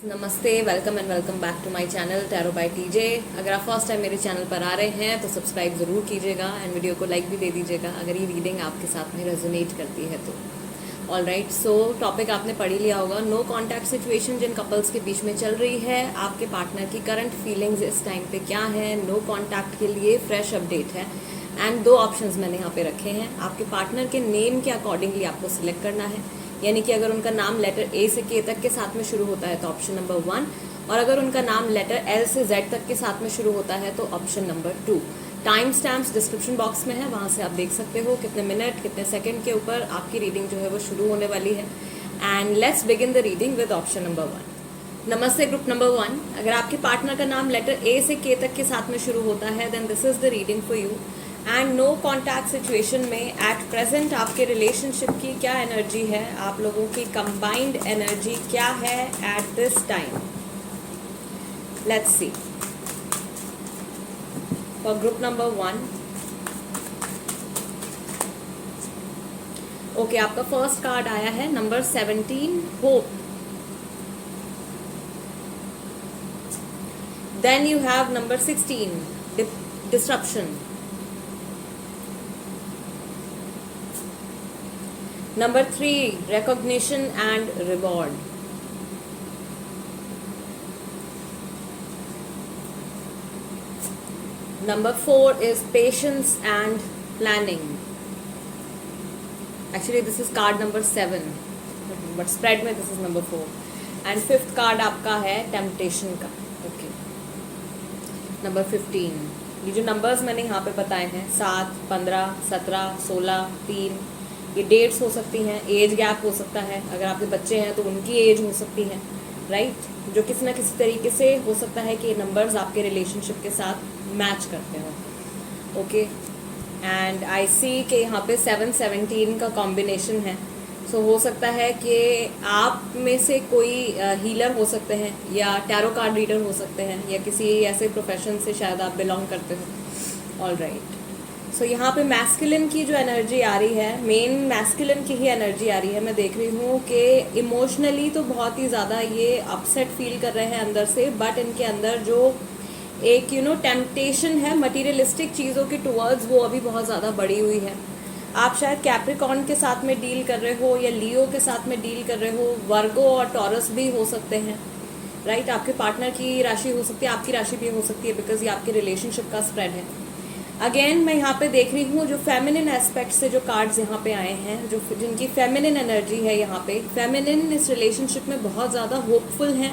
नमस्ते, welcome and welcome back to my channel tarot by TJ. अगर आप first time मेरे चैनल पर आ रहे हैं तो सब्सक्राइब ज़रूर कीजिएगा एंड वीडियो को लाइक भी दे दीजिएगा अगर ये रीडिंग आपके साथ में रेजोनेट करती है तो। ऑल राइट, सो टॉपिक आपने पढ़ ही लिया होगा। नो कॉन्टैक्ट सिचुएशन जिन कपल्स के बीच में चल रही है, आपके पार्टनर की करंट फीलिंग्स इस टाइम पे क्या है। नो कॉन्टैक्ट के लिए फ्रेश अपडेट है एंड दो ऑप्शंस मैंने यहाँ पे रखे हैं। आपके पार्टनर के नेम के अकॉर्डिंगली आपको सिलेक्ट करना है, यानी कि अगर उनका नाम लेटर ए से के तक के साथ में शुरू होता है तो ऑप्शन नंबर 1, और अगर उनका नाम लेटर एल से जेड तक के साथ में शुरू होता है तो option number 2। Time stamps description box में है, वहाँ से आप देख सकते हो कितने मिनट कितने सेकंड के ऊपर आपकी रीडिंग जो है वो शुरू होने वाली है। And let's begin the reading with option number 1। नमस्ते ग्रुप नंबर 1। अगर आपके पार्टनर का नाम लेटर ए से के तक के साथ में शुरू होता है then this is the reading for you. And no contact situation में एट प्रेजेंट आपके रिलेशनशिप की क्या एनर्जी है, आप लोगों की कंबाइंड एनर्जी क्या है at this time. Let's see for group number 1। Okay, आपका फर्स्ट कार्ड आया है number 17, hope. Then you have number 16, disruption. Number 3, recognition and reward. Number 4 is patience and planning. Actually this is card number 7, but spread में this is number 4. And fifth card आपका है temptation का। Okay. Number 15. ये जो numbers मैंने यहाँ पे बताए हैं 7, 15, 17, 16, 3, ये डेट्स हो सकती हैं, एज गैप हो सकता है, अगर आपके बच्चे हैं तो उनकी एज हो सकती है, राइट, जो किसी ना किसी तरीके से हो सकता है कि ये नंबर्स आपके रिलेशनशिप के साथ मैच करते हो। ओके, एंड आई सी कि यहाँ पे 7, 17 का कॉम्बिनेशन है। सो हो सकता है कि आप में से कोई हीलर हो सकते हैं या टैरो कार्ड रीडर हो सकते हैं या किसी ऐसे प्रोफेशन से शायद आप बिलोंग करते हो। ऑल राइट, सो यहाँ पे मैस्कुलिन की जो एनर्जी आ रही है, मेन मैस्कुलिन की ही एनर्जी आ रही है। मैं देख रही हूँ कि इमोशनली तो बहुत ही ज़्यादा ये अपसेट फील कर रहे हैं अंदर से, बट इनके अंदर जो एक टेम्पटेशन है मटीरियलिस्टिक चीज़ों के टुवर्ड्स, वो अभी बहुत ज़्यादा बढ़ी हुई है। आप शायद कैप्रिकॉर्न के साथ में डील कर रहे हो या लियो के साथ में डील कर रहे हो, वर्गो और टॉरस भी हो सकते हैं, राइट। आपके पार्टनर की राशि हो सकती है, आपकी राशि भी हो सकती है, बिकॉज ये आपके रिलेशनशिप का स्प्रेड है। अगेन मैं यहाँ पे देख रही हूँ जो फेमिनिन एस्पेक्ट से जो कार्ड्स यहाँ पे आए हैं, जो जिनकी फेमिनिन एनर्जी है, यहाँ पे फेमिनिन इस रिलेशनशिप में बहुत ज़्यादा होपफुल हैं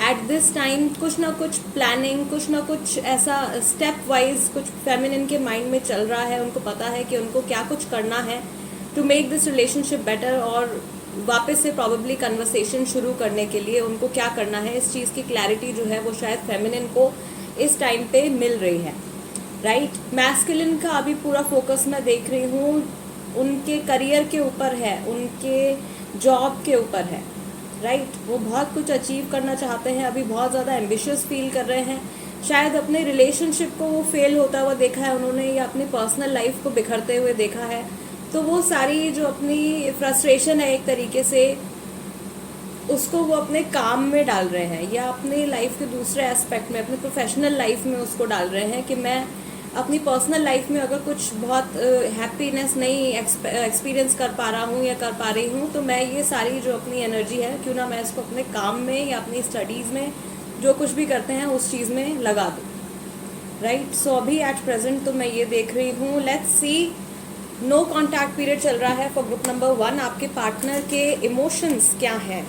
एट दिस टाइम। कुछ ना कुछ प्लानिंग, कुछ ना कुछ ऐसा स्टेप वाइज कुछ फेमिनिन के माइंड में चल रहा है। उनको पता है कि उनको क्या कुछ करना है to make this relationship better, और वापस से प्रॉबेबली कन्वर्सेशन शुरू करने के लिए उनको क्या करना है, इस चीज़ की क्लैरिटी जो है वो शायद फेमिनिन को इस टाइम पे मिल रही है, राइट। मैस्कुलिन का अभी पूरा फोकस मैं देख रही हूँ उनके करियर के ऊपर है, उनके जॉब के ऊपर है, राइट। वो बहुत कुछ अचीव करना चाहते हैं, अभी बहुत ज़्यादा एम्बिशियस फील कर रहे हैं। शायद अपने रिलेशनशिप को वो फेल होता हुआ देखा है उन्होंने, या अपनी पर्सनल लाइफ को बिखरते हुए देखा है, तो वो सारी जो अपनी फ्रस्ट्रेशन है एक तरीके से उसको वो अपने काम में डाल रहे हैं, या अपने लाइफ के दूसरे एस्पेक्ट में, अपने प्रोफेशनल लाइफ में उसको डाल रहे हैं कि मैं अपनी पर्सनल लाइफ में अगर कुछ बहुत हैप्पीनेस नहीं एक्सपीरियंस कर पा रहा हूँ या कर पा रही हूँ, तो मैं ये सारी जो अपनी एनर्जी है क्यों ना मैं इसको अपने काम में या अपनी स्टडीज़ में जो कुछ भी करते हैं उस चीज़ में लगा दूँ, राइट। सो अभी एट प्रेजेंट तो मैं ये देख रही हूँ। Let's see, no contact period चल रहा है फॉर ग्रुप नंबर 1। आपके पार्टनर के इमोशंस क्या है।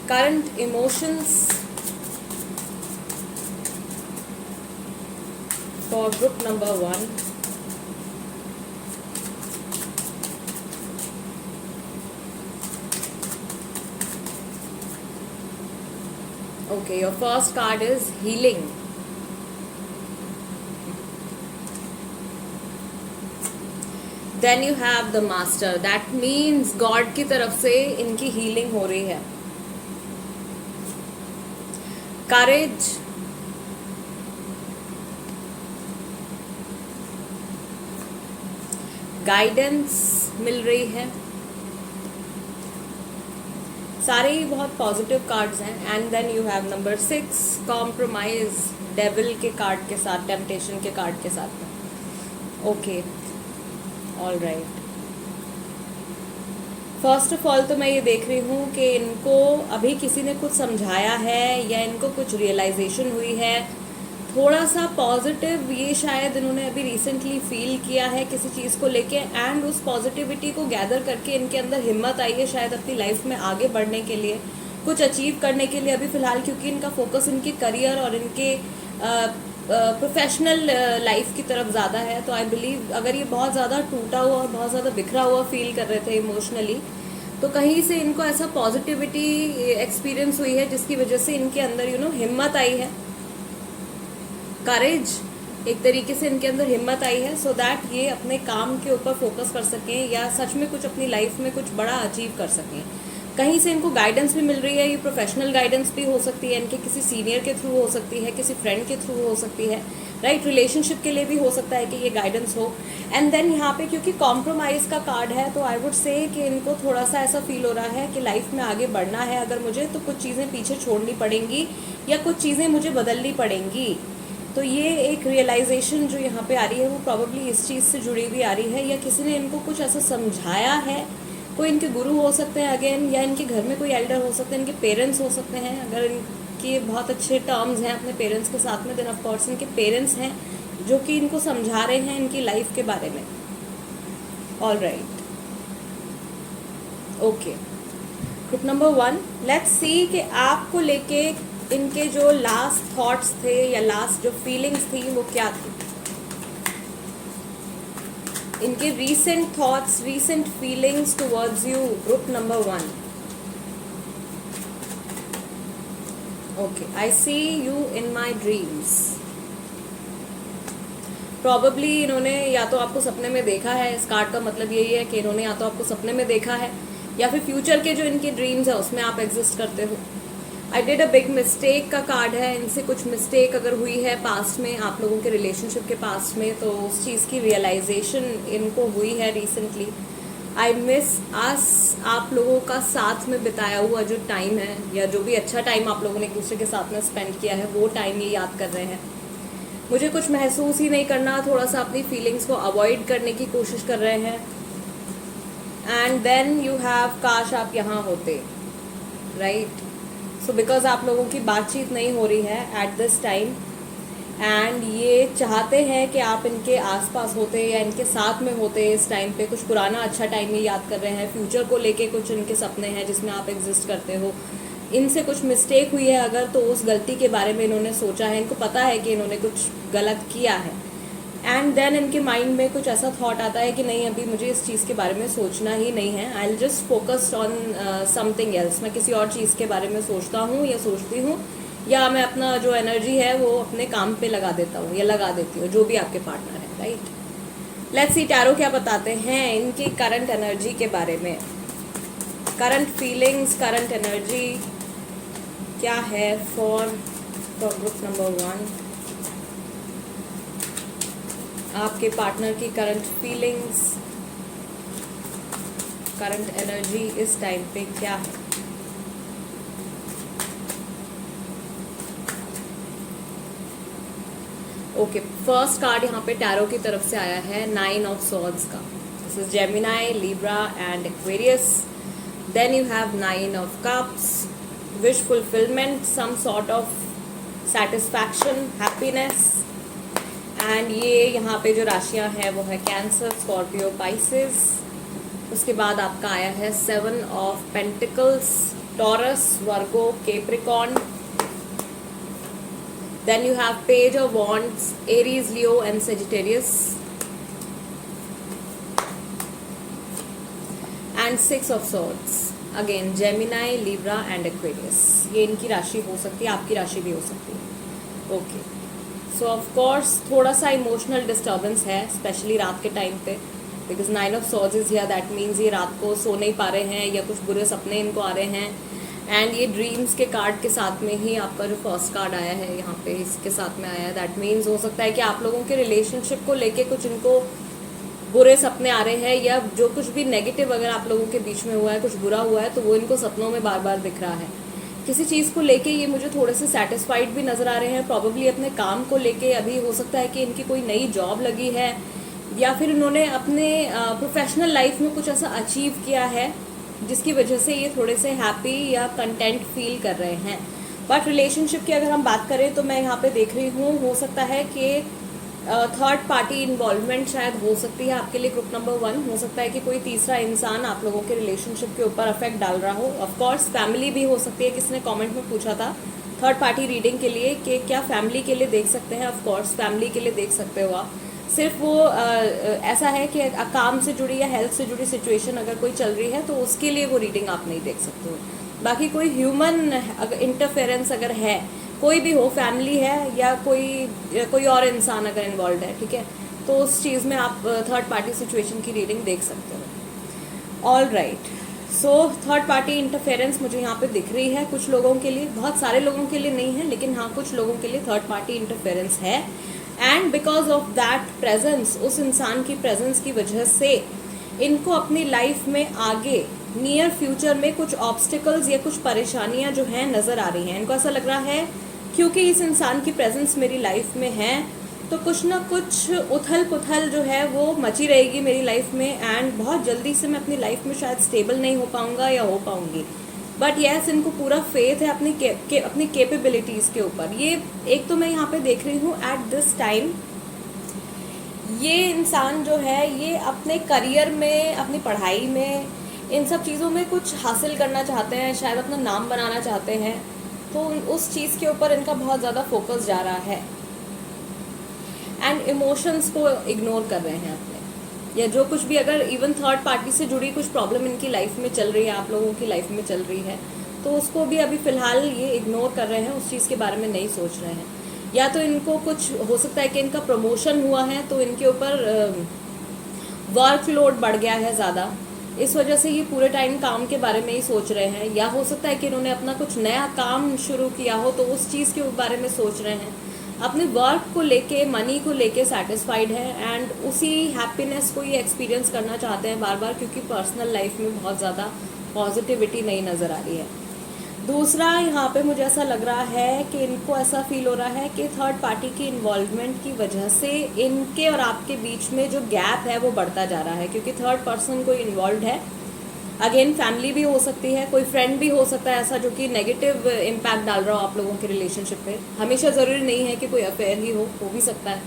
Current emotions for group number 1. Okay, your first card is healing. Then you have the master. That means God की तरफ से इनकी healing हो रही है। करेज, गाइडेंस मिल रही है, सारे ही बहुत पॉजिटिव कार्ड्स हैं। And then you have number 6 compromise, devil के कार्ड के साथ, टेम्पटेशन के कार्ड के साथ में। Okay, all right. First of all तो मैं ये देख रही हूँ कि इनको अभी किसी ने कुछ समझाया है या इनको कुछ रियलाइजेशन हुई है, थोड़ा सा पॉजिटिव ये शायद इन्होंने अभी रिसेंटली फील किया है किसी चीज़ को लेके, एंड उस पॉजिटिविटी को गैदर करके इनके अंदर हिम्मत आई है शायद अपनी लाइफ में आगे बढ़ने के लिए, कुछ अचीव करने के लिए अभी फ़िलहाल, क्योंकि इनका फोकस इनके करियर और इनके प्रोफेशनल लाइफ की तरफ ज़्यादा है। तो आई बिलीव अगर ये बहुत ज़्यादा टूटा हुआ और बहुत ज़्यादा बिखरा हुआ फील कर रहे थे इमोशनली, तो कहीं से इनको ऐसा पॉजिटिविटी एक्सपीरियंस हुई है जिसकी वजह से इनके अंदर हिम्मत आई है, करेज, एक तरीके से इनके अंदर हिम्मत आई है, सो दैट ये अपने काम के ऊपर फोकस कर सकें या सच में कुछ अपनी लाइफ में कुछ बड़ा अचीव कर सकें। कहीं से इनको गाइडेंस भी मिल रही है, ये प्रोफेशनल गाइडेंस भी हो सकती है, इनके किसी सीनियर के थ्रू हो सकती है, किसी फ्रेंड के थ्रू हो सकती है, राइट, रिलेशनशिप के लिए भी हो सकता है कि ये गाइडेंस हो। एंड देन यहाँ पे क्योंकि कॉम्प्रोमाइज़ का कार्ड है, तो आई वुड से कि इनको थोड़ा सा ऐसा फील हो रहा है कि लाइफ में आगे बढ़ना है अगर मुझे, तो कुछ चीज़ें पीछे छोड़नी पड़ेंगी या कुछ चीज़ें मुझे बदलनी पड़ेंगी। तो ये एक रियलाइजेशन जो यहाँ पे आ रही है वो प्रॉब्ली इस चीज़ से जुड़ी हुई आ रही है, या किसी ने इनको कुछ ऐसा समझाया है, कोई इनके गुरु हो सकते हैं अगेन, या इनके घर में कोई एल्डर हो सकते हैं, इनके पेरेंट्स हो सकते हैं। अगर इनके बहुत अच्छे टर्म्स हैं अपने पेरेंट्स के साथ में, देन ऑफ कोर्स इनके पेरेंट्स हैं जो कि इनको समझा रहे हैं इनकी लाइफ के बारे में। All right, okay. Group number 1, let's see कि आपको लेके इनके जो लास्ट थॉट्स थे या लास्ट जो फीलिंग्स थी वो क्या थी, इनके recent thoughts, recent feelings towards you, group number 1। Okay, I see you in my dreams. Probably इन्होंने या तो आपको सपने में देखा है, इस कार्ड का मतलब यही है कि इन्होंने या तो आपको सपने में देखा है या फिर फ्यूचर के जो इनके ड्रीम्स है उसमें आप एग्जिस्ट करते हो। I did a big mistake का कार्ड है, इनसे कुछ मिस्टेक अगर हुई है पास्ट में, आप लोगों के रिलेशनशिप के पास्ट में, तो उस चीज़ की रियलाइजेशन इनको हुई है रिसेंटली। आई मिस अस, आप लोगों का साथ में बिताया हुआ जो टाइम है या जो भी अच्छा टाइम आप लोगों ने एक दूसरे के साथ में स्पेंड किया है, वो टाइम ये याद कर रहे हैं। मुझे कुछ महसूस ही नहीं करना, थोड़ा सा अपनी फीलिंग्स को अवॉइड करने की कोशिश कर रहे हैं। एंड देन यू हैव, काश आप यहाँ होते, राइट। सो बिकॉज आप लोगों की बातचीत नहीं हो रही है एट दिस टाइम, एंड ये चाहते हैं कि आप इनके आसपास होते या इनके साथ में होते इस टाइम पे। कुछ पुराना अच्छा टाइम ये याद कर रहे हैं, फ्यूचर को लेके कुछ इनके सपने हैं जिसमें आप एग्जिस्ट करते हो। इनसे कुछ मिस्टेक हुई है अगर, तो उस गलती के बारे में इन्होंने सोचा है, इनको पता है कि इन्होंने कुछ गलत किया है। एंड देन इनके माइंड में कुछ ऐसा थॉट आता है कि नहीं, अभी मुझे इस चीज़ के बारे में सोचना ही नहीं है, I will just focused on something else. मैं किसी और चीज़ के बारे में सोचता हूँ या सोचती हूँ, या मैं अपना जो एनर्जी है वो अपने काम पे लगा देता हूँ या लगा देती हूँ, जो भी आपके पार्टनर है, राइट। लेट्स सी टैरो क्या बताते हैं इनकी करंट एनर्जी के बारे में, करंट फीलिंग्स, करंट एनर्जी क्या है फॉर ग्रुप नंबर 1। आपके पार्टनर की करंट फीलिंग्स, करंट एनर्जी इस टाइम पे क्या है। ओके, फर्स्ट कार्ड यहाँ पे टैरो की तरफ से आया है 9 ऑफ सॉर्ड्स का। This is Gemini, Libra and Aquarius. Then you have 9 of cups, wish fulfilment, some sort of satisfaction, happiness. And ये यहाँ पे जो राशियाँ हैं वो है कैंसर, स्कॉर्पियो, पाइसेस। उसके बाद आपका आया है 7 of pentacles, Taurus, Virgo, Capricorn. Then you have page of wands, Aries, Leo and Sagittarius. And 6 of swords, again Gemini, Libra and Aquarius. ये इनकी राशि हो सकती है, आपकी राशि भी हो सकती है। ओके, सो ऑफ कोर्स थोड़ा सा इमोशनल डिस्टर्बेंस है, स्पेशली रात के टाइम पे, because 9 of swords is here, that means ये रात को सो नहीं पा रहे हैं या कुछ बुरे सपने इनको आ रहे हैं। एंड ये ड्रीम्स के कार्ड के साथ में ही आपका जो फर्स्ट कार्ड आया है यहाँ पे इसके साथ में आया है, दैट मीन्स हो सकता है कि आप लोगों के रिलेशनशिप को लेके कुछ इनको बुरे सपने आ रहे हैं, या जो कुछ भी नेगेटिव अगर आप लोगों के बीच में हुआ है, कुछ बुरा हुआ है, तो वो इनको सपनों में बार बार दिख रहा है। किसी चीज़ को लेके ये मुझे थोड़े से सेटिस्फाइड भी नज़र आ रहे हैं, प्रॉबेबली अपने काम को लेके। अभी हो सकता है कि इनकी कोई नई जॉब लगी है, या फिर इन्होंने अपने प्रोफेशनल लाइफ में कुछ ऐसा अचीव किया है जिसकी वजह से ये थोड़े से हैप्पी या कंटेंट फील कर रहे हैं। बट रिलेशनशिप की अगर हम बात करें तो मैं यहाँ पे देख रही हूँ, हो सकता है कि थर्ड पार्टी इन्वॉल्वमेंट शायद हो सकती है आपके लिए ग्रुप नंबर 1। हो सकता है कि कोई तीसरा इंसान आप लोगों के रिलेशनशिप के ऊपर अफेक्ट डाल रहा हो। ऑफ कोर्स फैमिली भी हो सकती है, किसने कमेंट में पूछा था थर्ड पार्टी रीडिंग के लिए कि क्या फैमिली के लिए देख सकते हैं। ऑफ कोर्स फैमिली के लिए देख सकते हो आप। सिर्फ वो ऐसा है कि काम से जुड़ी या हेल्थ से जुड़ी सिचुएशन अगर कोई चल रही है तो उसके लिए वो रीडिंग आप नहीं देख सकते हो। बाकी कोई ह्यूमन अगर इंटरफेरेंस अगर है, कोई भी हो, फैमिली है या कोई और इंसान अगर इन्वॉल्व है, ठीक है, तो उस चीज़ में आप थर्ड पार्टी सिचुएशन की रीडिंग देख सकते हो। All right, so third party interference मुझे यहाँ पे दिख रही है कुछ लोगों के लिए, बहुत सारे लोगों के लिए नहीं है, लेकिन हाँ कुछ लोगों के लिए थर्ड पार्टी इंटरफेरेंस है। And because of that presence, उस इंसान की प्रेजेंस की वजह से इनको अपनी लाइफ में आगे नियर फ्यूचर में कुछ ऑब्स्टिकल्स या कुछ परेशानियां जो हैं नज़र आ रही हैं। इनको ऐसा लग रहा है क्योंकि इस इंसान की प्रेजेंस मेरी लाइफ में है तो कुछ ना कुछ उथल पुथल जो है वो मची रहेगी मेरी लाइफ में, एंड बहुत जल्दी से मैं अपनी लाइफ में शायद स्टेबल नहीं हो पाऊंगा या हो पाऊंगी। बट यस, इनको पूरा फेथ है अपनी कैपेबिलिटीज़ के ऊपर। ये एक तो मैं यहाँ पे देख रही हूँ एट दिस टाइम ये इंसान जो है ये अपने करियर में, अपनी पढ़ाई में, इन सब चीज़ों में कुछ हासिल करना चाहते हैं, शायद अपना नाम बनाना चाहते हैं, तो उस चीज़ के ऊपर इनका बहुत ज़्यादा फोकस जा रहा है एंड इमोशंस को इग्नोर कर रहे हैं अपने, या जो कुछ भी अगर इवन थर्ड पार्टी से जुड़ी कुछ प्रॉब्लम इनकी लाइफ में चल रही है, आप लोगों की लाइफ में चल रही है, तो उसको भी अभी फ़िलहाल ये इग्नोर कर रहे हैं, उस चीज़ के बारे में नहीं सोच रहे हैं। या तो इनको कुछ हो सकता है कि इनका प्रमोशन हुआ है तो इनके ऊपर वर्कलोड बढ़ गया है ज़्यादा, इस वजह से ये पूरे टाइम काम के बारे में ही सोच रहे हैं। या हो सकता है कि इन्होंने अपना कुछ नया काम शुरू किया हो तो उस चीज़ के बारे में सोच रहे हैं। अपने वर्क को लेके, मनी को लेके सेटिस्फाइड है एंड उसी हैप्पीनेस को ये एक्सपीरियंस करना चाहते हैं बार बार, क्योंकि पर्सनल लाइफ में बहुत ज़्यादा पॉजिटिविटी नहीं नज़र आ रही है। दूसरा, यहाँ पे मुझे ऐसा लग रहा है कि इनको ऐसा फील हो रहा है कि थर्ड पार्टी की इन्वॉल्वमेंट की वजह से इनके और आपके बीच में जो गैप है वो बढ़ता जा रहा है, क्योंकि थर्ड पर्सन कोई इन्वॉल्व है। अगेन फैमिली भी हो सकती है, कोई फ्रेंड भी हो सकता है ऐसा जो कि नेगेटिव इम्पैक्ट डाल रहा हो आप लोगों के रिलेशनशिप पे। हमेशा ज़रूरी नहीं है कि कोई अफेयर ही हो भी सकता है,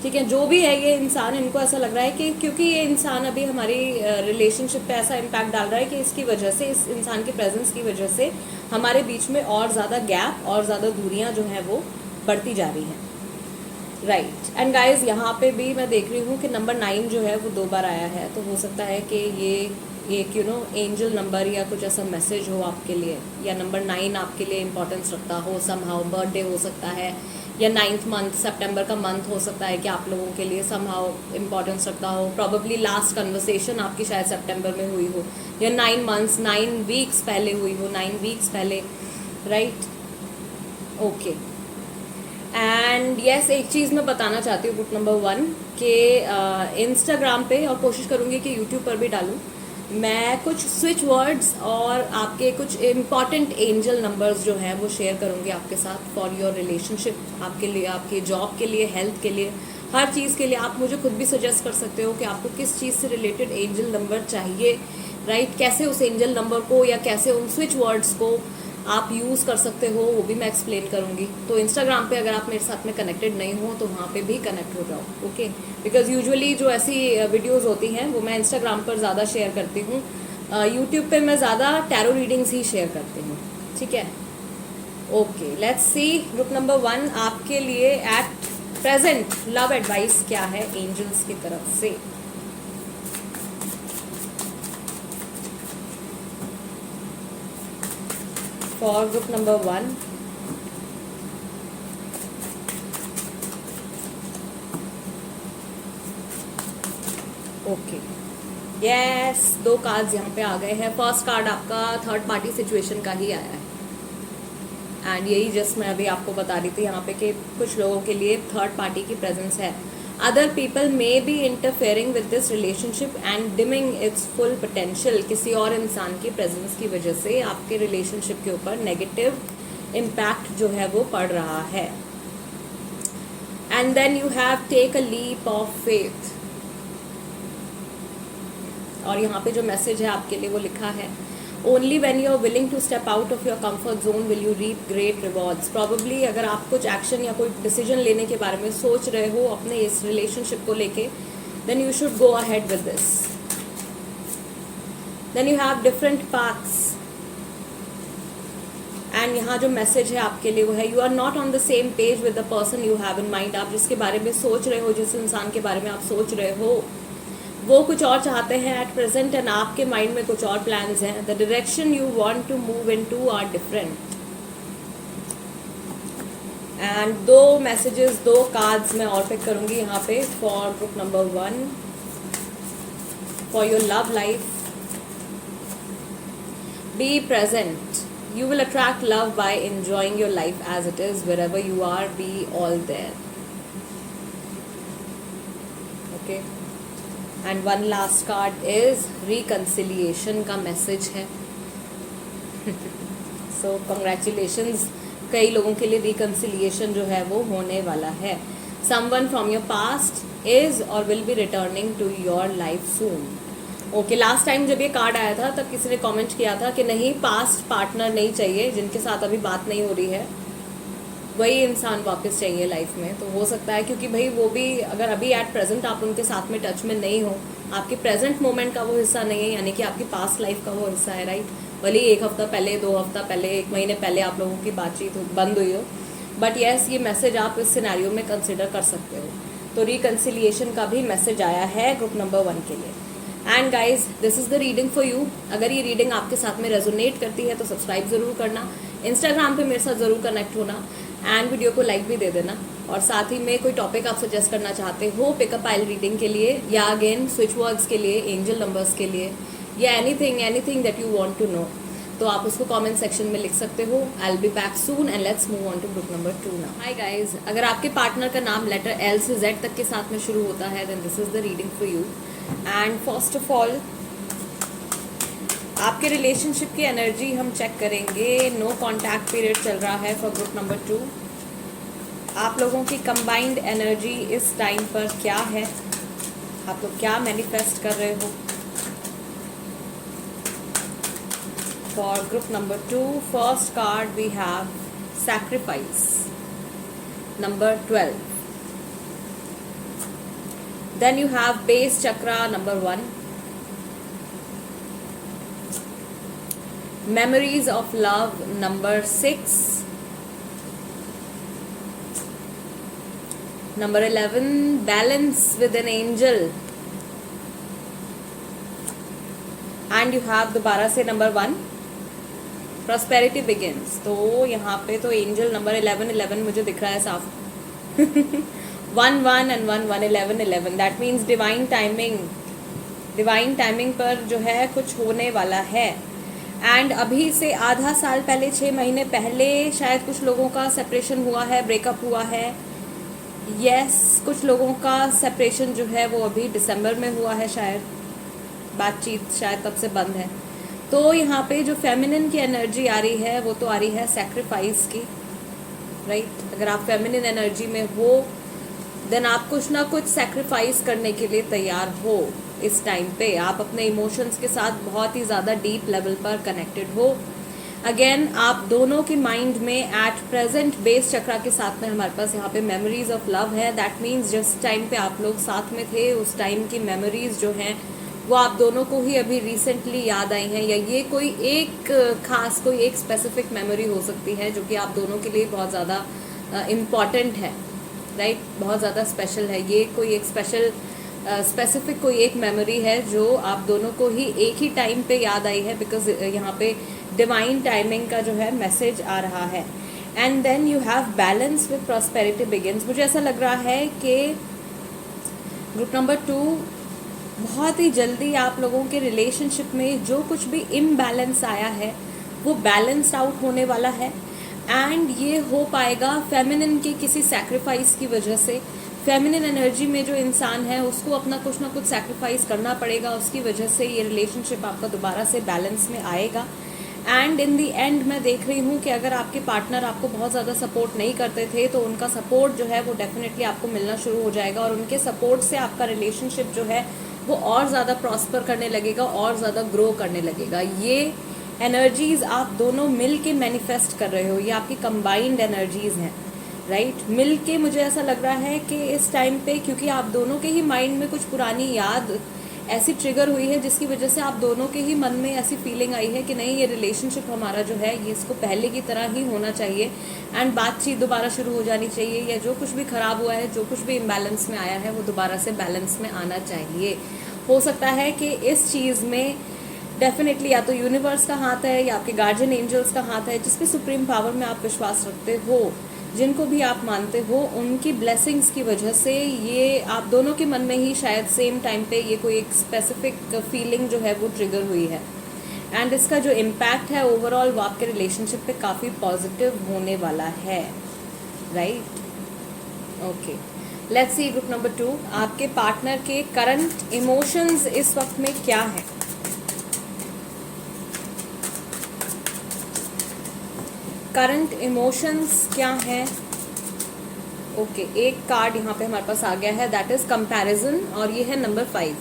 ठीक है। जो भी है ये इंसान, इनको ऐसा लग रहा है कि क्योंकि ये इंसान अभी हमारी रिलेशनशिप पे ऐसा इम्पैक्ट डाल रहा है कि इसकी वजह से, इस इंसान के प्रेजेंस की वजह से हमारे बीच में और ज़्यादा गैप और ज़्यादा दूरियां जो हैं वो बढ़ती जा रही हैं। राइट, एंड गाइज यहाँ पे भी मैं देख रही हूँ कि नंबर 9 जो है वो 2 बार आया है, तो हो सकता है कि ये एक एंजल नंबर या कुछ ऐसा मैसेज हो आपके लिए, या नंबर 9 आपके लिए इंपॉर्टेंस रखता हो समहाउ। बर्थडे हो सकता है, या 9th मंथ, सितंबर का मंथ हो सकता है कि आप लोगों के लिए समहाउ इम्पॉर्टेंस रखता हो। प्रॉबेबली लास्ट कन्वर्सेशन आपकी शायद सितंबर में हुई हो, या 9 मंथ्स 9 वीक्स पहले हुई हो, 9 वीक्स पहले, राइट। ओके, एंड यस, एक चीज़ मैं बताना चाहती हूँ ग्रुप नंबर 1 के इंस्टाग्राम पे, और कोशिश करूँगी कि यूट्यूब पर भी डालूँ, मैं कुछ स्विच वर्ड्स और आपके कुछ इम्पॉर्टेंट एंजल नंबर्स जो हैं वो शेयर करूँगी आपके साथ फॉर योर रिलेशनशिप, आपके लिए, आपके जॉब के लिए, हेल्थ के लिए, हर चीज़ के लिए। आप मुझे खुद भी सजेस्ट कर सकते हो कि आपको किस चीज़ से रिलेटेड एंजल नंबर चाहिए, राइट। कैसे उस एंजल नंबर को या कैसे उन स्विच वर्ड्स को आप यूज़ कर सकते हो, वो भी मैं एक्सप्लेन करूँगी। तो इंस्टाग्राम पे अगर आप मेरे साथ में कनेक्टेड नहीं हो तो वहाँ पे भी कनेक्ट हो जाओ, ओके। बिकॉज यूजुअली जो ऐसी वीडियोस होती हैं वो मैं इंस्टाग्राम पर ज़्यादा शेयर करती हूँ, यूट्यूब पे मैं ज़्यादा टैरो रीडिंग्स ही शेयर करती हूँ, ठीक है। Okay, let's see group number 1 आपके लिए एट प्रेजेंट लव एडवाइस क्या है एंजल्स की तरफ से। For group number 1, okay, yes, 2 cards यहाँ पे आ गए हैं। फर्स्ट कार्ड आपका थर्ड पार्टी सिचुएशन का ही आया है, एंड यही जस्ट मैं अभी आपको बता रही थी यहाँ पे कि कुछ लोगों के लिए थर्ड पार्टी की प्रेजेंस है। Other people may be interfering with this relationship and dimming it's full potential. किसी और इंसान की प्रेजेंस की वजह से आपके रिलेशनशिप के ऊपर नेगेटिव इम्पैक्ट जो है वो पड़ रहा है। And then you have take a leap of faith, और यहाँ पे जो मैसेज है आपके लिए वो लिखा है, only when you are willing to step out of your comfort zone will you reap great rewards. Probably अगर आप कुछ एक्शन या कोई डिसीजन लेने के बारे में सोच रहे हो अपने इस रिलेशनशिप को लेके, then you should go ahead with this. Then you have different paths, and यहाँ जो मैसेज है आपके लिए वो है, you are not on the same page with the person you have in mind. आप जिसके बारे में सोच रहे हो, जिस इंसान के बारे में आप सोच रहे हो, वो कुछ और चाहते हैं एट प्रेजेंट, एंड आपके माइंड में कुछ और प्लान्स हैं। The direction you want to move into are different. And दो मैसेजेस, दो कार्ड्स मैं और पिक करूंगी यहाँ पे for group number 1 for your love life. Be present, you will attract love by enjoying your life as it is wherever you are. Be all there. Okay, and one last card is reconciliation का message है। so congratulations, कई लोगों के लिए reconciliation जो है वो होने वाला है। someone from your past is or will be returning to your life soon. Okay, last time जब ये कार्ड आया था तब किसी ने कमेंट किया था कि नहीं, पास्ट पार्टनर नहीं चाहिए, जिनके साथ अभी बात नहीं हो रही है वही इंसान वापस चाहिए लाइफ में। तो हो सकता है क्योंकि भाई वो भी, अगर अभी एट प्रेजेंट आप उनके साथ में टच में नहीं हो, आपके प्रेजेंट मोमेंट का वो हिस्सा नहीं है, यानी कि आपकी पास्ट लाइफ का वो हिस्सा है, राइट। भले 1 हफ्ता पहले, 2 हफ्ता पहले, 1 महीने पहले आप लोगों की बातचीत बंद हुई हो, बट येस, ये मैसेज आप इस सिनेरियो में कंसिडर कर सकते हो। तो रिकन्सिलिएशन का भी मैसेज आया है ग्रुप नंबर 1 के लिए। And guys, this is the reading for you. अगर ये रीडिंग आपके साथ में रेजोनेट करती है तो सब्सक्राइब ज़रूर करना, इंस्टाग्राम पे मेरे साथ ज़रूर कनेक्ट होना, एंड वीडियो को लाइक भी दे देना। और साथ ही में कोई टॉपिक आप सजेस्ट करना चाहते हो पिकअप आइल रीडिंग के लिए, या अगेन स्विच वर्ड्स के लिए, एंजल नंबर्स के लिए, या anything that you want to know, तो आप उसको कमेंट सेक्शन में लिख सकते हो। I will be back soon and let's move on to group number 2 now. Hi guys, अगर आपके पार्टनर का नाम लेटर L से Z तक के साथ में शुरू होता है, then this is the reading for you. And first of all, आपके रिलेशनशिप की एनर्जी हम चेक करेंगे। नो कॉन्टैक्ट पीरियड चल रहा है फॉर ग्रुप नंबर 2। आप लोगों की कंबाइंड एनर्जी इस टाइम पर क्या है, आप लोग क्या मैनिफेस्ट कर रहे हो for group number 2। First card we have sacrifice, number 12। Then you have base chakra, number 1. Memories of love, number 6. Number 11, balance with an angel. And you have दोबारा से number 1, prosperity begins। तो यहाँ पे तो angel number 11 मुझे दिख रहा है साफ। 1 and 1 11 that means divine timing पर जो है कुछ होने वाला है। एंड अभी से आधा साल पहले, 6 महीने पहले शायद कुछ लोगों का सेपरेशन हुआ है, ब्रेकअप हुआ है। यस, कुछ लोगों का सेपरेशन जो है वो अभी दिसंबर में हुआ है, शायद बातचीत शायद तब से बंद है। तो यहाँ पे जो फेमिनिन की एनर्जी आ रही है वो तो आ रही है सेक्रीफाइस की, राइट। अगर आप फेमिनिन एनर्जी में हो देन आप कुछ ना कुछ सेक्रीफाइस करने के लिए तैयार हो। इस टाइम पे आप अपने इमोशंस के साथ बहुत ही ज़्यादा डीप लेवल पर कनेक्टेड हो। अगेन, आप दोनों की माइंड में एट प्रेजेंट बेस चक्रा के साथ में हमारे पास यहाँ पे मेमोरीज ऑफ लव है। दैट मीन्स जिस टाइम पे आप लोग साथ में थे उस टाइम की मेमोरीज जो हैं वो आप दोनों को ही अभी रिसेंटली याद आई हैं, या ये कोई एक खास, कोई एक स्पेसिफिक मेमोरी हो सकती है जो कि आप दोनों के लिए बहुत ज़्यादा इम्पॉर्टेंट है, राइट, बहुत ज़्यादा स्पेशल है। ये कोई एक स्पेसिफिक कोई एक मेमोरी है जो आप दोनों को ही एक ही टाइम पे याद आई है, बिकॉज यहाँ पे डिवाइन टाइमिंग का जो है मैसेज आ रहा है। And then you have balance with prosperity begins. मुझे ऐसा लग रहा है कि ग्रुप नंबर 2 बहुत ही जल्दी आप लोगों के रिलेशनशिप में जो कुछ भी इम्बैलेंस आया है वो बैलेंस आउट होने वाला है। एंड ये हो पाएगा फेमिनिन के किसी सैक्रिफाइस की वजह से, फेमिनिन एनर्जी में जो इंसान है उसको अपना कुछ ना कुछ सैक्रिफाइस करना पड़ेगा, उसकी वजह से ये रिलेशनशिप आपका दोबारा से बैलेंस में आएगा। एंड इन दी एंड मैं देख रही हूँ कि अगर आपके पार्टनर आपको बहुत ज़्यादा सपोर्ट नहीं करते थे तो उनका सपोर्ट जो है वो डेफिनेटली आपको मिलना शुरू हो जाएगा, और उनके सपोर्ट से आपका रिलेशनशिप जो है वो और ज़्यादा प्रॉस्पर करने लगेगा, और ज़्यादा ग्रो करने लगेगा। ये एनर्जीज़ आप दोनों मिल के मैनिफेस्ट कर रहे हो, ये आपकी कंबाइंड एनर्जीज़ हैं, राइट। मिल के मुझे ऐसा लग रहा है कि इस टाइम पे, क्योंकि आप दोनों के ही माइंड में कुछ पुरानी याद ऐसी ट्रिगर हुई है जिसकी वजह से आप दोनों के ही मन में ऐसी फीलिंग आई है कि नहीं, ये रिलेशनशिप हमारा जो है ये इसको पहले की तरह ही होना चाहिए, एंड बातचीत दोबारा शुरू हो जानी चाहिए, या जो कुछ भी ख़राब हुआ है, जो कुछ भी इम्बैलेंस में आया है वो दोबारा से बैलेंस में आना चाहिए। हो सकता है कि इस चीज़ में डेफिनेटली या तो यूनिवर्स का हाथ है या आपके गार्जियन एंजल्स का हाथ है, जिसके सुप्रीम पावर में आप विश्वास रखते हो, जिनको भी आप मानते हो, उनकी ब्लेसिंग्स की वजह से ये आप दोनों के मन में ही शायद सेम टाइम पे ये कोई एक स्पेसिफिक फीलिंग जो है वो ट्रिगर हुई है, एंड इसका जो इम्पैक्ट है ओवरऑल वो आपके रिलेशनशिप पे काफ़ी पॉजिटिव होने वाला है, right. Okay, let's see group number 2, आपके पार्टनर के करंट इमोशंस इस वक्त में क्या है। करंट इमोशंस क्या हैं? ओके, एक कार्ड यहाँ पे हमारे पास आ गया है, दैट इज़ कंपैरिजन, और ये है नंबर 5।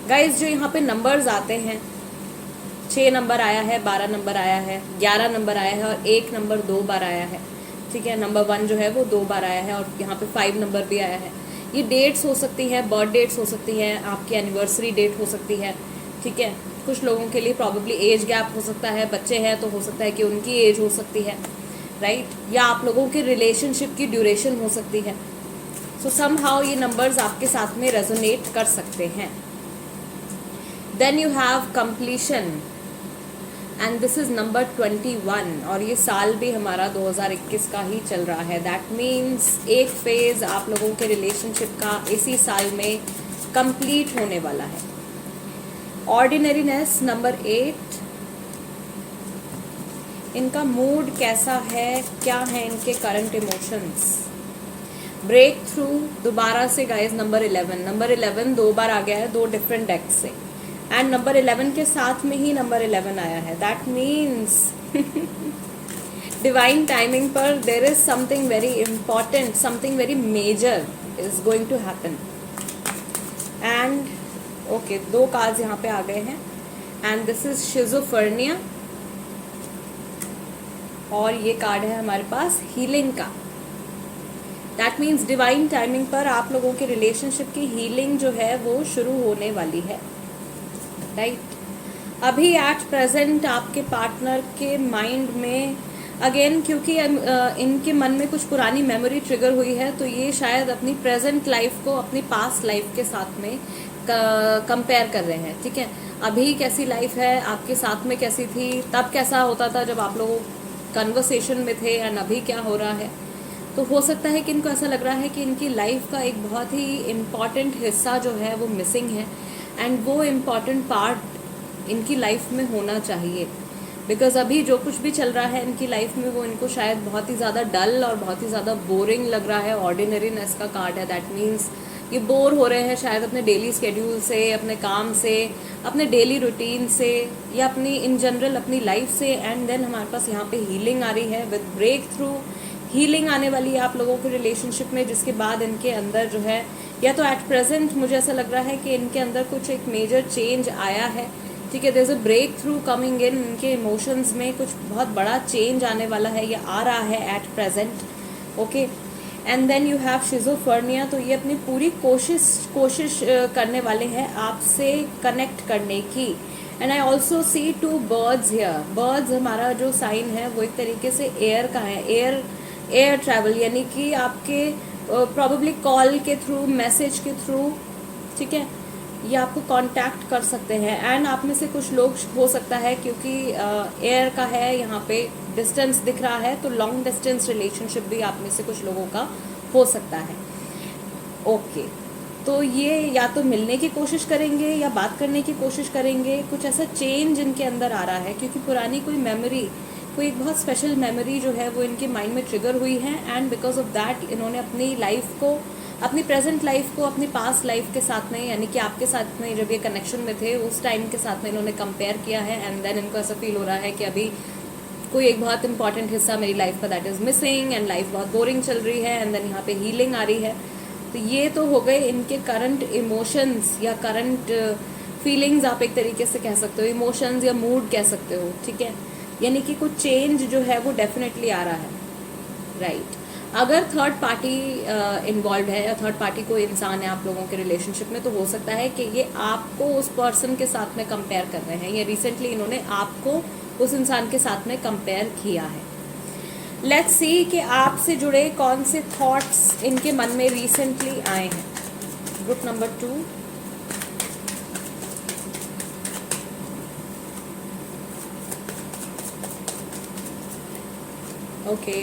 गाइज जो यहाँ पे नंबर्स आते हैं, 6 नंबर आया है, 12 नंबर आया है, 11 नंबर आया है, और 1 नंबर 2 बार आया है, ठीक है। नंबर 1 जो है वो 2 बार आया है, और यहाँ पे 5 नंबर भी आया है। ये डेट्स हो सकती हैं, बर्थ डेट्स हो सकती हैं, आपकी एनिवर्सरी डेट हो सकती है, ठीक है। कुछ लोगों के लिए प्रॉब्ली एज गैप हो सकता है, बच्चे हैं तो हो सकता है कि उनकी एज हो सकती है, राइट, या आप लोगों के रिलेशनशिप की ड्यूरेशन हो सकती है। सो समहाउ ये नंबर्स आपके साथ में रेजोनेट कर सकते हैं। Then you have completion, and this is number 21, और ये साल भी हमारा 2021 का ही चल रहा है। दैट मीन्स एक फेज़ आप लोगों के रिलेशनशिप का इसी साल में कंप्लीट होने वाला है। ऑर्डिनरीनेस नंबर 8, इनका मूड कैसा है, क्या है इनके करंट इमोशंस। ब्रेक थ्रू दोबारा से गाइस नंबर 11, नंबर 11 2 बार आ गया है, 2 डिफरेंट डेक्स से, एंड नंबर 11 के साथ में ही नंबर 11 आया है। दैट मीन्स डिवाइन टाइमिंग पर there is something very important, something very major is going to happen. And okay, 2 cards यहाँ पे आ गए हैं, एंड दिस इज शिज़ोफ्रेनिया, और ये कार्ड है हमारे पास हीलिंग का। दैट मीन्स डिवाइन टाइमिंग पर आप लोगों के रिलेशनशिप की हीलिंग जो है वो शुरू होने वाली है, राइट। अभी एट प्रेजेंट आपके पार्टनर के माइंड में अगेन, क्योंकि इनके मन में कुछ पुरानी मेमोरी ट्रिगर हुई है, तो ये शायद अपनी प्रेजेंट लाइफ को अपनी पास्ट लाइफ के साथ में कंपेयर कर रहे हैं, ठीक है। अभी कैसी लाइफ है, आपके साथ में कैसी थी, तब कैसा होता था जब आप लोग कन्वर्सेशन में थे, एंड अभी क्या हो रहा है। तो हो सकता है कि इनको ऐसा लग रहा है कि इनकी लाइफ का एक बहुत ही इम्पॉर्टेंट हिस्सा जो है वो मिसिंग है, एंड वो इम्पॉर्टेंट पार्ट इनकी लाइफ में होना चाहिए, बिकॉज अभी जो कुछ भी चल रहा है इनकी लाइफ में वो इनको शायद बहुत ही ज़्यादा डल और बहुत ही ज़्यादा बोरिंग लग रहा है। ऑर्डिनरीनेस का कार्ड है, दैट मीन्स ये बोर हो रहे हैं शायद अपने डेली स्केड्यूल से, अपने काम से, अपने डेली रूटीन से, या अपनी इन जनरल अपनी लाइफ से। एंड देन हमारे पास यहाँ पे हीलिंग आ रही है, विद ब्रेक थ्रू हीलिंग आने वाली है आप लोगों के रिलेशनशिप में, जिसके बाद इनके अंदर जो है, या तो एट प्रेजेंट मुझे ऐसा लग रहा है कि इनके अंदर कुछ एक मेजर चेंज आया है, ठीक है। There is a breakthrough coming in, इनके इमोशंस में कुछ बहुत बड़ा चेंज आने वाला है, या आ रहा है at present, okay. And then you have schizophrenia, तो ये अपनी पूरी कोशिश करने वाले हैं आपसे कनेक्ट करने की। And I also see 2 birds here. Birds हमारा जो साइन है वो एक तरीके से एयर का है, एयर ट्रैवल, यानी कि आपके प्रॉबेबली कॉल के थ्रू, मैसेज के थ्रू, ठीक है, ये आपको कांटेक्ट कर सकते हैं। एंड आप में से कुछ लोग हो सकता है, क्योंकि एयर का है यहाँ पे, डिस्टेंस दिख रहा है, तो लॉन्ग डिस्टेंस रिलेशनशिप भी आप में से कुछ लोगों का हो सकता है, ओके। तो ये या तो मिलने की कोशिश करेंगे या बात करने की कोशिश करेंगे, कुछ ऐसा चेंज इनके अंदर आ रहा है, क्योंकि पुरानी कोई मेमोरी, कोई एक बहुत स्पेशल मेमोरी जो है वो इनके माइंड में ट्रिगर हुई है, एंड बिकॉज ऑफ दैट इन्होंने अपनी लाइफ को अपनी प्रेजेंट लाइफ को अपनी पास्ट लाइफ के साथ में, यानी कि आपके साथ में जब ये कनेक्शन में थे उस टाइम के साथ में इन्होंने कंपेयर किया है, एंड देन इनको ऐसा फील हो रहा है कि अभी कोई एक बहुत इंपॉर्टेंट हिस्सा मेरी लाइफ का that is missing, and life बहुत बोरिंग चल रही है, एंड देन यहाँ पे हीलिंग आ रही है। तो ये तो हो गए इनके करंट इमोशंस या करंट फीलिंग्स, आप एक तरीके से कह सकते हो, इमोशंस या मूड कह सकते हो, ठीक है। यानी कि कुछ चेंज जो है वो डेफिनेटली आ रहा है, राइट। अगर थर्ड पार्टी इन्वॉल्व है या थर्ड पार्टी कोई इंसान है आप लोगों के रिलेशनशिप में, तो हो सकता है कि ये आपको उस पर्सन के साथ में कंपेयर कर रहे हैं, या रिसेंटली इन्होंने आपको उस इंसान के साथ में कंपेयर किया है। लेट्स सी कि आपसे जुड़े कौन से थॉट्स इनके मन में रिसेंटली आए हैं। Group number 2, okay,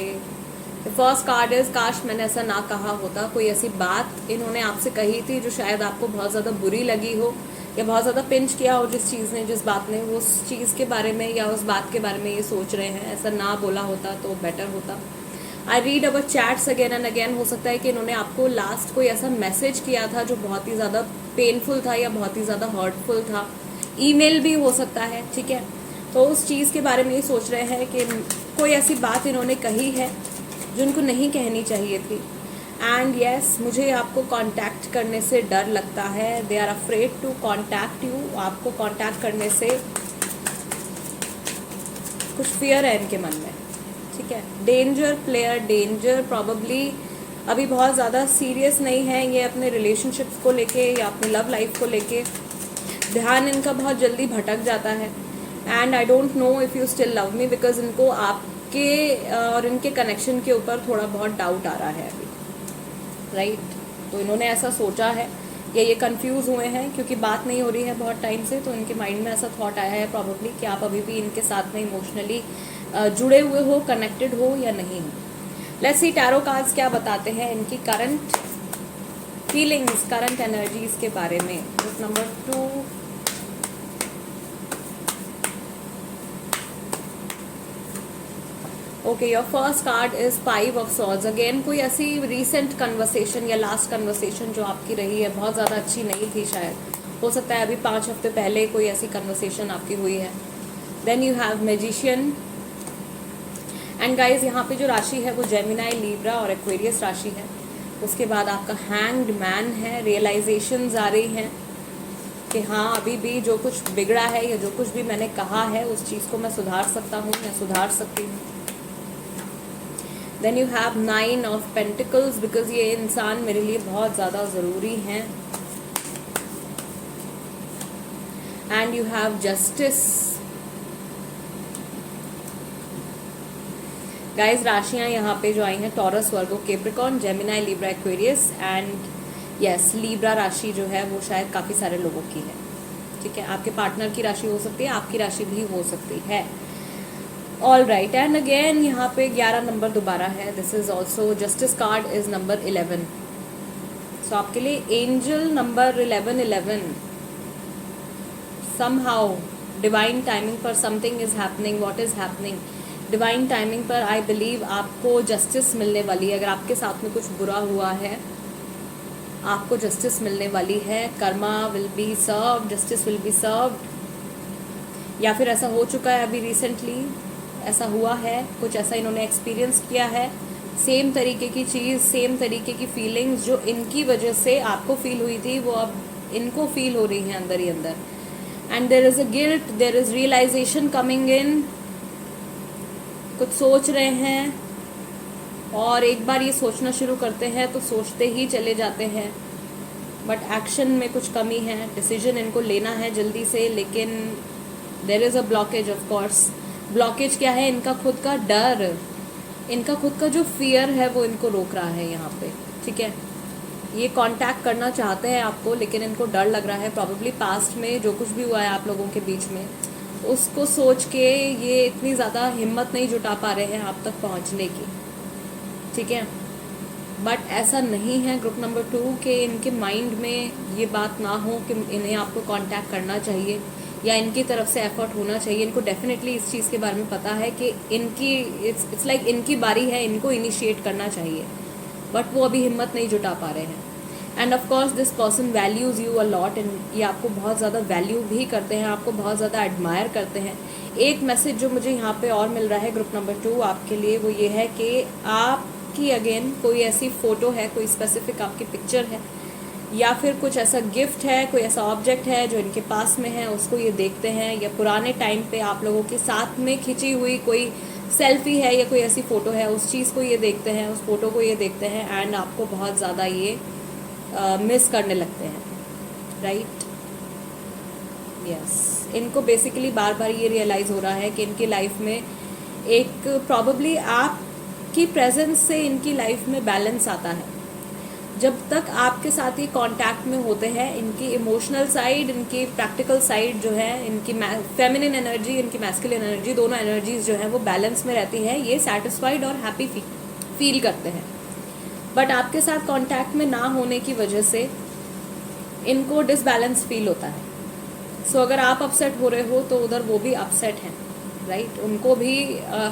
first card is काश मैंने ऐसा ना कहा होता। कोई ऐसी बात इन्होंने आपसे कही थी जो शायद आपको बहुत ज़्यादा बुरी लगी हो, या बहुत ज़्यादा पिंच किया हो जिस चीज़ ने, जिस बात ने, वो उस चीज़ के बारे में या उस बात के बारे में ये सोच रहे हैं। ऐसा ना बोला होता तो बेटर होता। I read our chats again and again. हो सकता है कि इन्होंने आपको लास्ट कोई ऐसा मैसेज किया था जो बहुत ही ज़्यादा पेनफुल था या बहुत ही ज़्यादा हर्टफुल था। ईमेल भी हो सकता है, ठीक है। तो उस चीज़ के बारे में ये सोच रहे हैं कि कोई ऐसी बात इन्होंने कही है जो उनको नहीं कहनी चाहिए थी। एंड येस, मुझे आपको कांटेक्ट करने से डर लगता है। They are afraid to contact you. आपको कांटेक्ट करने से कुछ फियर है इनके मन में, ठीक है। डेंजर प्लेयर, डेंजर प्रोबेबली अभी बहुत ज़्यादा सीरियस नहीं है ये अपने रिलेशनशिप्स को लेके या अपनी लव लाइफ को लेके। ध्यान इनका बहुत जल्दी भटक जाता है। And I don't know if you still love me, because इनको आपके और इनके कनेक्शन के ऊपर थोड़ा बहुत डाउट आ रहा है अभी, राइट। तो इन्होंने ऐसा सोचा है या ये कंफ्यूज हुए हैं क्योंकि बात नहीं हो रही है बहुत टाइम से, तो इनके माइंड में ऐसा थॉट आया है प्रॉब्लली कि आप अभी भी इनके साथ में इमोशनली जुड़े हुए हो, कनेक्टेड हो या नहीं हो। लेट्स सी टैरो कार्ड्स क्या बताते हैं इनकी करंट फीलिंग्स, करंट एनर्जीज के बारे में। Group number 2, okay, your first card is 5 of swords. Again कोई ऐसी रीसेंट कन्वर्सेशन या लास्ट कन्वर्सेशन जो आपकी रही है बहुत ज़्यादा अच्छी नहीं थी, शायद हो सकता है अभी 5 हफ्ते पहले कोई ऐसी कन्वर्सेशन आपकी हुई है। Then you have magician. And guys यहाँ पे जो राशि है वो जेमिनाई, लीब्रा और एक्वेरियस राशि है। उसके बाद आपका हैंग्ड मैन है। रियलाइजेशंस आ रही हैं कि हाँ अभी भी जो कुछ बिगड़ा है या जो कुछ भी मैंने कहा है उस चीज़ को मैं सुधार सकता हूँ या सुधार सकती हूँ। Then you have 9 of pentacles, because ये इंसान मेरे लिए बहुत ज़्यादा ज़रूरी हैं। And you have justice. Guys राशियां यहाँ पे जो आई हैं Taurus, Virgo, Capricorn, Gemini, Libra, Aquarius and yes Libra राशि जो है वो शायद काफ़ी सारे लोगों की है, ठीक है। आपके पार्टनर की राशि हो सकती है, आपकी राशि भी हो सकती है। ऑल राइट, एंड अगेन यहाँ पे 11 नंबर दोबारा है। This is also justice card is number 11। So आपके लिए angel number 11 somehow divine timing पर something is happening. What is happening? Divine timing पर आई बिलीव आपको जस्टिस मिलने वाली है। अगर आपके साथ में कुछ बुरा हुआ है आपको जस्टिस मिलने वाली है। Karma will be served, justice will be served. या फिर ऐसा हो चुका है अभी रिसेंटली, ऐसा हुआ है, कुछ ऐसा इन्होंने एक्सपीरियंस किया है। सेम तरीके की चीज़, सेम तरीके की फीलिंग्स जो इनकी वजह से आपको फील हुई थी वो अब इनको फील हो रही हैं अंदर ही अंदर। And there is a guilt, there is realization coming in. कुछ सोच रहे हैं और एक बार ये सोचना शुरू करते हैं तो सोचते ही चले जाते हैं, बट एक्शन में कुछ कमी है। डिसीजन इनको लेना है जल्दी से, लेकिन there is a blockage. Of course blockage क्या है? इनका खुद का डर, इनका खुद का जो फियर है वो इनको रोक रहा है यहाँ पे, ठीक है। ये कांटेक्ट करना चाहते हैं आपको, लेकिन इनको डर लग रहा है। प्रॉबेबली पास्ट में जो कुछ भी हुआ है आप लोगों के बीच में उसको सोच के ये इतनी ज़्यादा हिम्मत नहीं जुटा पा रहे हैं आप तक पहुँचने की, ठीक है। बट ऐसा नहीं है ग्रुप नंबर 2 कि इनके माइंड में ये बात ना हो कि इन्हें आपको कांटेक्ट करना चाहिए या इनकी तरफ से एफर्ट होना चाहिए। इनको डेफिनेटली इस चीज़ के बारे में पता है कि इनकी इट्स लाइक इनकी बारी है, इनको इनिशिएट करना चाहिए, बट वो अभी हिम्मत नहीं जुटा पा रहे हैं। End of course this person values you a lot, and ये आपको बहुत ज़्यादा वैल्यू भी करते हैं, आपको बहुत ज़्यादा एडमायर करते हैं। एक मैसेज जो मुझे यहाँ पे और मिल रहा है ग्रुप नंबर 2 आपके लिए, वो ये है कि आपकी अगेन कोई ऐसी फ़ोटो है, कोई स्पेसिफिक आपकी पिक्चर है, या फिर कुछ ऐसा गिफ्ट है, कोई ऐसा ऑब्जेक्ट है जो इनके पास में है, उसको ये देखते हैं, या पुराने टाइम पे आप लोगों के साथ में खिंची हुई कोई सेल्फी है या कोई ऐसी फ़ोटो है, उस चीज़ को ये देखते हैं, उस फोटो को ये देखते हैं, एंड आपको बहुत ज़्यादा ये मिस करने लगते हैं, राइट। यस, इनको बेसिकली बार बार ये रियलाइज़ हो रहा है कि इनकी लाइफ में एक प्रॉबली आपकी प्रेजेंस से इनकी लाइफ में बैलेंस आता है। जब तक आपके साथ ही कांटेक्ट में होते हैं, इनकी इमोशनल साइड, इनकी प्रैक्टिकल साइड जो है, इनकी फेमिनिन एनर्जी, इनकी मैस्कुलिन एनर्जी, दोनों एनर्जीज जो है वो बैलेंस में रहती है, ये सेटिस्फाइड और हैप्पी फील करते हैं। बट आपके साथ कांटेक्ट में ना होने की वजह से इनको डिसबैलेंस फील होता है। सो अगर आप अपसेट हो रहे हो तो उधर वो भी अपसेट हैं, राइट। उनको भी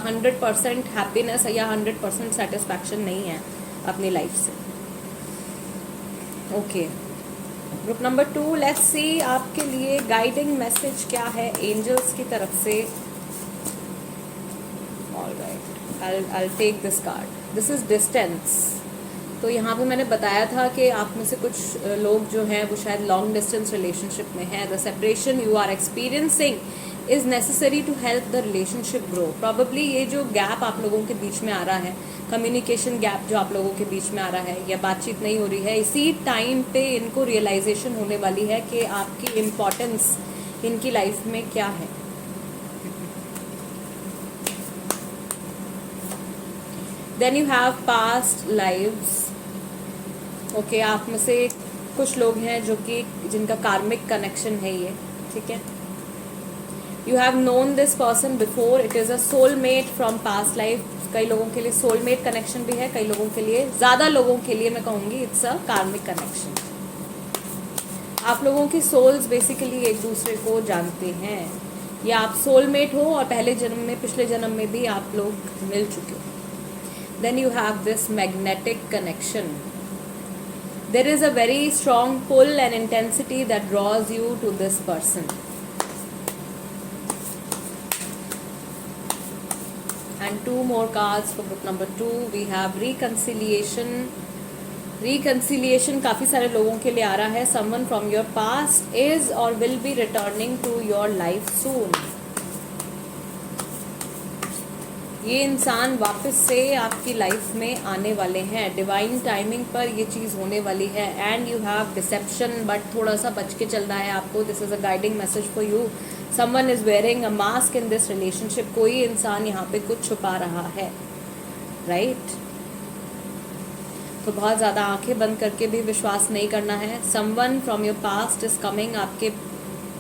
100% हैप्पीनेस या 100% सेटिस्फैक्शन नहीं है अपनी लाइफ से। Okay, group number 2, let's see आपके लिए गाइडिंग मैसेज क्या है एंजल्स की तरफ से। Alright, I'll take this card. This is distance. तो यहाँ पे मैंने बताया था कि आप में से कुछ लोग जो हैं वो शायद लॉन्ग डिस्टेंस रिलेशनशिप में हैं। The separation you are experiencing is necessary to help the relationship grow. Probably ये जो गैप आप लोगों के बीच में आ रहा है, कम्युनिकेशन गैप जो आप लोगों के बीच में आ रहा है या बातचीत नहीं हो रही है, इसी टाइम पे इनको रियलाइजेशन होने वाली है कि आपकी इम्पोर्टेंस इनकी लाइफ में क्या है। Then you have past lives. Okay, आप में से कुछ लोग हैं जो कि जिनका कार्मिक कनेक्शन है ये, ठीक है। You have known this person before, it is a soulmate from past life. कई लोगों के लिए सोलमेट कनेक्शन भी है, कई लोगों के लिए, ज़्यादा लोगों के लिए मैं कहूँगी इट्स अ कार्मिक कनेक्शन। आप लोगों की सोल्स बेसिकली एक दूसरे को जानते हैं, या आप सोलमेट हो और पहले जन्म में, पिछले जन्म में भी आप लोग मिल चुके हो। Then you have this magnetic connection. There is a very strong pull and intensity that draws you to this person. And 2 more cards for group number 2. We have reconciliation. Reconciliation काफ़ी सारे लोगों के लिए आ रहा है। Someone from your past is or will be returning to your life soon. ये इंसान वापस से आपकी लाइफ में आने वाले हैं, डिवाइन टाइमिंग पर ये चीज़ होने वाली है। And you have deception, but थोड़ा सा बच के चलना है आपको। This is a guiding message for you. Someone is wearing a mask in this relationship. कोई इंसान यहाँ पे कुछ छुपा रहा है, राइट। तो बहुत ज़्यादा आंखें बंद करके भी विश्वास नहीं करना है। Someone from your past is coming. आपके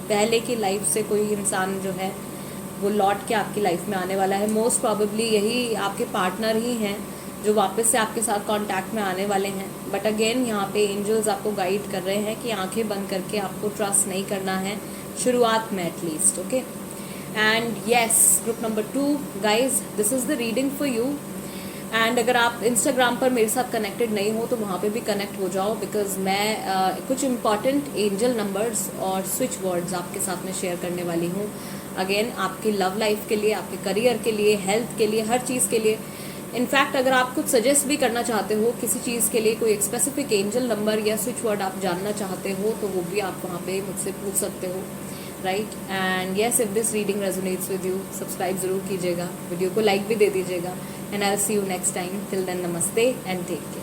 पहले की लाइफ से कोई इंसान जो है वो लौट के आपकी लाइफ में आने वाला है। मोस्ट प्रॉबेबली यही आपके पार्टनर ही हैं जो वापस से आपके साथ कांटेक्ट में आने वाले हैं। बट अगेन यहाँ पे एंजल्स आपको गाइड कर रहे हैं कि आंखें बंद करके आपको ट्रस्ट नहीं करना है, शुरुआत में at least. Okay, and yes, group number 2 guys, this is the reading for you. And अगर आप इंस्टाग्राम पर मेरे साथ कनेक्टेड नहीं हो तो वहाँ पे भी कनेक्ट हो जाओ, बिकॉज मैं कुछ इंपॉर्टेंट एंजल नंबर्स और स्विच वर्ड्स आपके साथ में शेयर करने वाली हूँ। अगेन आपकी लव लाइफ के लिए, आपके करियर के लिए, हेल्थ के लिए, हर चीज़ के लिए। इनफैक्ट अगर आप कुछ सजेस्ट भी करना चाहते हो किसी चीज़ के लिए, कोई एक स्पेसिफिक एंजल नंबर या स्विच वर्ड आप जानना चाहते हो, तो वो भी आप वहाँ पे मुझसे पूछ सकते हो, right. And yes, if this reading resonates with you, subscribe ज़रूर कीजिएगा, वीडियो को लाइक भी दे दीजिएगा। And I will see you next time. Till then, नमस्ते एंड टेक केयर।